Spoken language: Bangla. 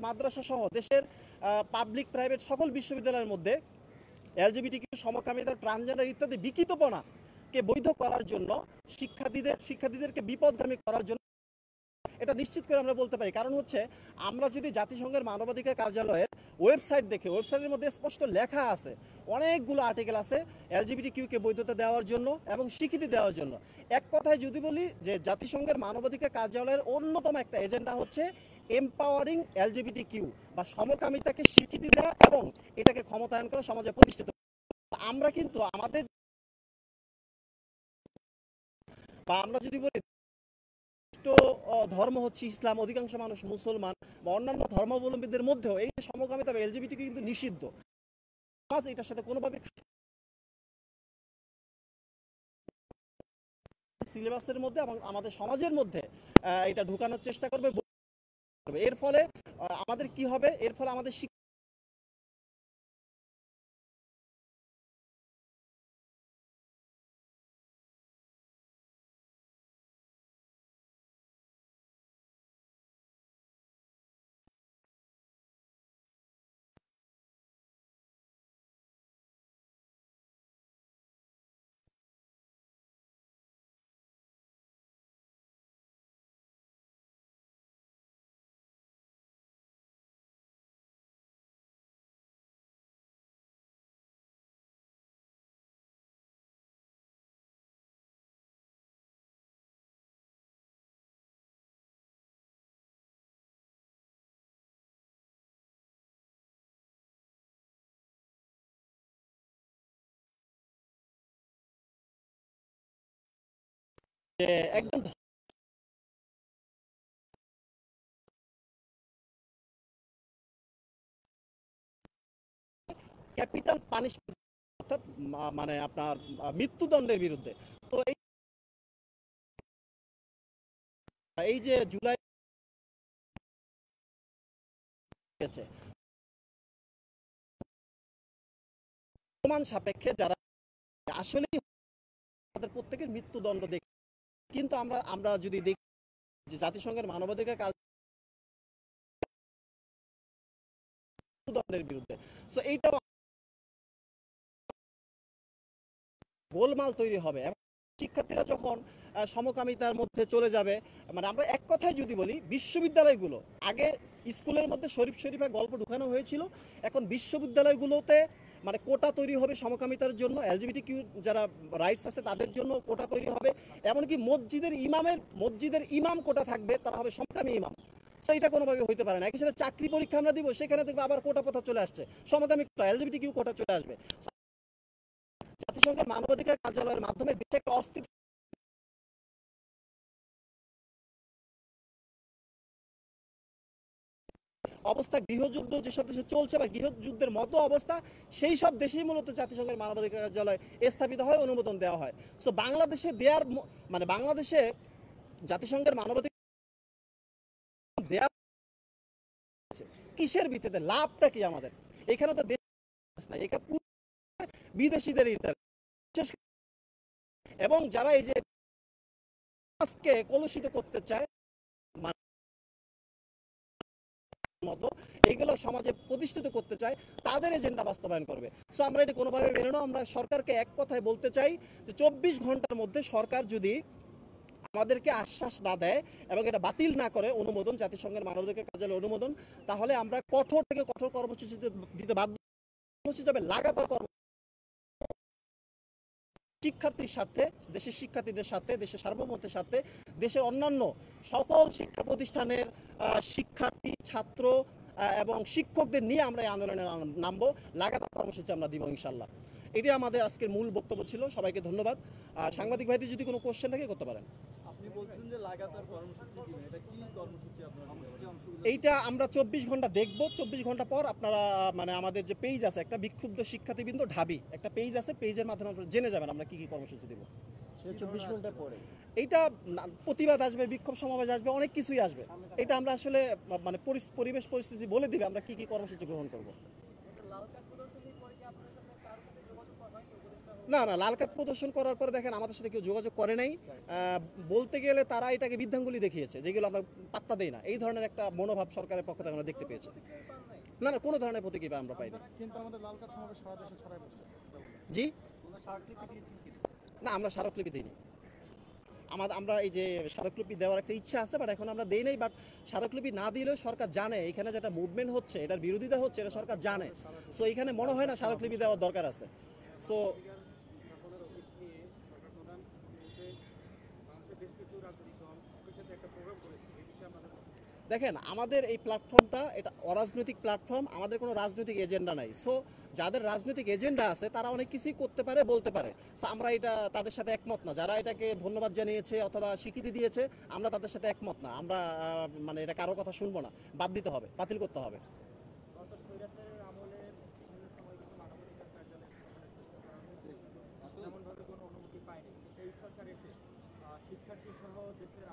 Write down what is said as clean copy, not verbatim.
মাদ্রাসা সহ দেশের পাবলিক প্রাইভেট সকল বিশ্ববিদ্যালয়ের মধ্যে এলজিবিটিকিউ সমকামিতা ট্রান্সজেন্ডার ইত্যাদি বিকৃতপনাকে বৈধ করার জন্য শিক্ষার্থীদেরকে বিপদগামী করার জন্য এটা নিশ্চিত করে আমরা বলতে পারি। কারণ হচ্ছে আমরা যদি জাতিসংঘের মানবাধিকার কার্যালয়ের ওয়েবসাইট দেখি, ওয়েবসাইটের মধ্যে স্পষ্ট লেখা আছে, অনেকগুলো আর্টিকেল আছে এলজিবিটিকিউকে বৈধতা দেওয়ার জন্য এবং স্বীকৃতি দেওয়ার জন্য। এক কথায় যদি বলি যে জাতিসংঘের মানবাধিকার কার্যালয়ের অন্যতম একটা এজেন্ডা হচ্ছে এম্পাওয়ারিং এলজিবিটিকিউ বা সমকামিতাকে স্বীকৃতি দেওয়া এবং এটাকে ক্ষমতায়ন করে সমাজে প্রতিষ্ঠিত। আমরা কিন্তু আমাদের বা আমরা যদি বলি ধর্ম হচ্ছে ইসলাম, অধিকাংশ মানুষ মুসলমান বা অন্যান্য ধর্মাবলম্বীদের মধ্যেও এই সমকামিতা বা এলজিবিটি কিন্তু নিষিদ্ধ। এটার সাথে কোনোভাবে সিলেবাসের মধ্যে এবং আমাদের সমাজের মধ্যে এটা ঢুকানোর চেষ্টা করবে। এর ফলে আমাদের কি হবে? এর ফলে আমাদের একজন ক্যাপিটাল পানিশমেন্ট অর্থাৎ মানে আপনার মৃত্যুদণ্ডের বিরুদ্ধে। তো এই যে জুলাই গেছে প্রমাণ সাপেক্ষে যারা আসলে তাদের প্রত্যেকের মৃত্যুদণ্ড দেখে, কিন্তু আমরা যদি দেখি যে জাতিসংঘের মানবাধিকার মৃত্যুদণ্ডের বিরুদ্ধে, সো এইটাও গোলমাল তৈরি হবে। শিক্ষার্থীরা যখন সমকামিতার মধ্যে চলে যাবে, মানে আমরা এক কথায় যদি বলি বিশ্ববিদ্যালয়গুলো আগে স্কুলের মধ্যে শরীফ শরীফা গল্প ঢুকানো হয়েছিল, এখন বিশ্ববিদ্যালয়গুলোতে মানে কোটা তৈরি হবে সমকামিতার জন্য, এলজিবিটি কিউ যারা রাইটস আছে তাদের জন্য কোটা তৈরি হবে। এমনকি মসজিদের ইমাম কোটা থাকবে, তারা হবে সমকামী ইমাম। তো এটা কোনোভাবে হইতে পারে না। একই সাথে চাকরি পরীক্ষা আমরা দিব, সেখানে দেখবো আবার কোটা কথা চলে আসছে, সমকামী কোটা, এলজিবিটি কিউ কোটা চলে আসবে। জাতিসংঘের মানবাধিকার কার্যালয়ের মাধ্যমে দেশে একটা অস্থির অবস্থা, গৃহযুদ্ধ যেসব দেশে চলছে বা গৃহযুদ্ধের মতো অবস্থা, সেই সব দেশেই মূলত জাতিসংঘের মানবাধিকার কার্যালয় স্থাপিত হয়, অনুমোদন দেওয়া হয়। সো বাংলাদেশে মানে বাংলাদেশে জাতিসংঘের মানবাধিকার দেয়া কিসের ভিত্তিতে, লাভটা কি আমাদের? এখানে তো দেশ না, এখানে বিদেশিদের ইন্টারেস্ট এবং যারা এই যে সমাজকে কলুষিত করতে চায় মতো এইগুলো সমাজে প্রতিষ্ঠিত করতে চায়, তাদের এজেন্ডা বাস্তবায়ন করবে। সো আমরা এটা কোনোভাবে মেনে নাও। আমরা সরকারকে এক কথায় বলতে চাই যে 24 ঘন্টার মধ্যে সরকার যদি আমাদেরকে আশ্বাস না দেয় এবং এটা বাতিল না করে অনুমোদন, জাতিসংঘের মানবাধিকার কার্যালয়ের অনুমোদন, তাহলে আমরা কঠোর থেকে কঠোর কর্মসূচি দিতে বাধ্য যাবে। লাগাতার শিক্ষার্থীর স্বার্থে, দেশের শিক্ষার্থীদের সাথে, দেশের সার্বভৌমত্বের স্বার্থে, দেশের অন্যান্য সকল শিক্ষা প্রতিষ্ঠানের শিক্ষার্থী, ছাত্র এবং শিক্ষকদের নিয়ে আমরা এই আন্দোলনে নামবো। লাগাতার কর্মসূচি আমরা দিব ইনশাল্লাহ। এটি আমাদের আজকের মূল বক্তব্য ছিল। সবাইকে ধন্যবাদ। সাংবাদিক ভাইদের যদি কোনো কোশ্চেন থাকে করতে পারেন। আপনি বলছেন যে লাগাতার কর্মসূচি দিবেন, এটা কি কর্মসূচি আপনারা? এইটা আমরা 24 ঘন্টা দেখব। 24 ঘন্টা পর আপনারা মানে আমাদের যে পেজ আছে, একটা বিক্ষুব্ধ শিক্ষার্থীবৃন্দ ঢাবি একটা পেজ আছে, পেজের মাধ্যমে আপনারা জেনে যাবেন আমরা কি কি কর্মসূচি দেব। 24 ঘন্টা পরে এইটা প্রতিবাদ আসবে, বিক্ষোভ সমাবেশ আসবে, অনেক কিছুই আসবে। এটা আমরা আসলে মানে পরিবেশ পরিস্থিতি বলে দিবে আমরা কি কি কর্মসূচি গ্রহণ করব। না না, লাল কার্ড প্রদর্শন করার পরে দেখেন আমাদের সাথে কেউ যোগাযোগ করে নাই। বলতে গেলে তারা এটাকে বৃদ্ধাঙ্গুলি দেখিয়েছে, যেগুলো আমরা পাত্তা দেই না। এই ধরনের একটা মনোভাব সরকারের পক্ষ থেকে আমরা দেখতে পেয়েছি। না না, কোনো ধরনের প্রতিক্রিয়া আমরা পাইনি। কিন্তু আমাদের লাল কার্ড সমাবেশ সারা দেশে ছড়াই পড়ছে। জি ওনারা স্মারকলিপি দিয়েছেন কি না, আমরা স্মারকলিপি দিইনি। আমরা এই যে স্মারকলিপি দেওয়ার একটা ইচ্ছা আছে, বাট এখন আমরা দেই নাই। বাট স্মারকলিপি না দিলেও সরকার জানে এখানে যেটা মুভমেন্ট হচ্ছে, এটার বিরোধিতা হচ্ছে, এটা সরকার জানে। সো এখানে মনে হয় না স্মারকলিপি দেওয়ার দরকার আছে। সো দেখেন, আমাদের এই প্ল্যাটফর্মটা এটা অরাজনৈতিক প্ল্যাটফর্ম, আমাদের কোনো রাজনৈতিক এজেন্ডা নাই। সো যাদের রাজনৈতিক এজেন্ডা আছে তারা অনেক কিছুই করতে পারে, বলতে পারে। সো আমরা এটা তাদের সাথে একমত না। যারা এটাকে ধন্যবাদ জানিয়েছে অথবা স্বীকৃতি দিয়েছে, আমরা তাদের সাথে একমত না। আমরা মানে এটা কারো কথা শুনবো না, বাদ দিতে হবে, বাতিল করতে হবে।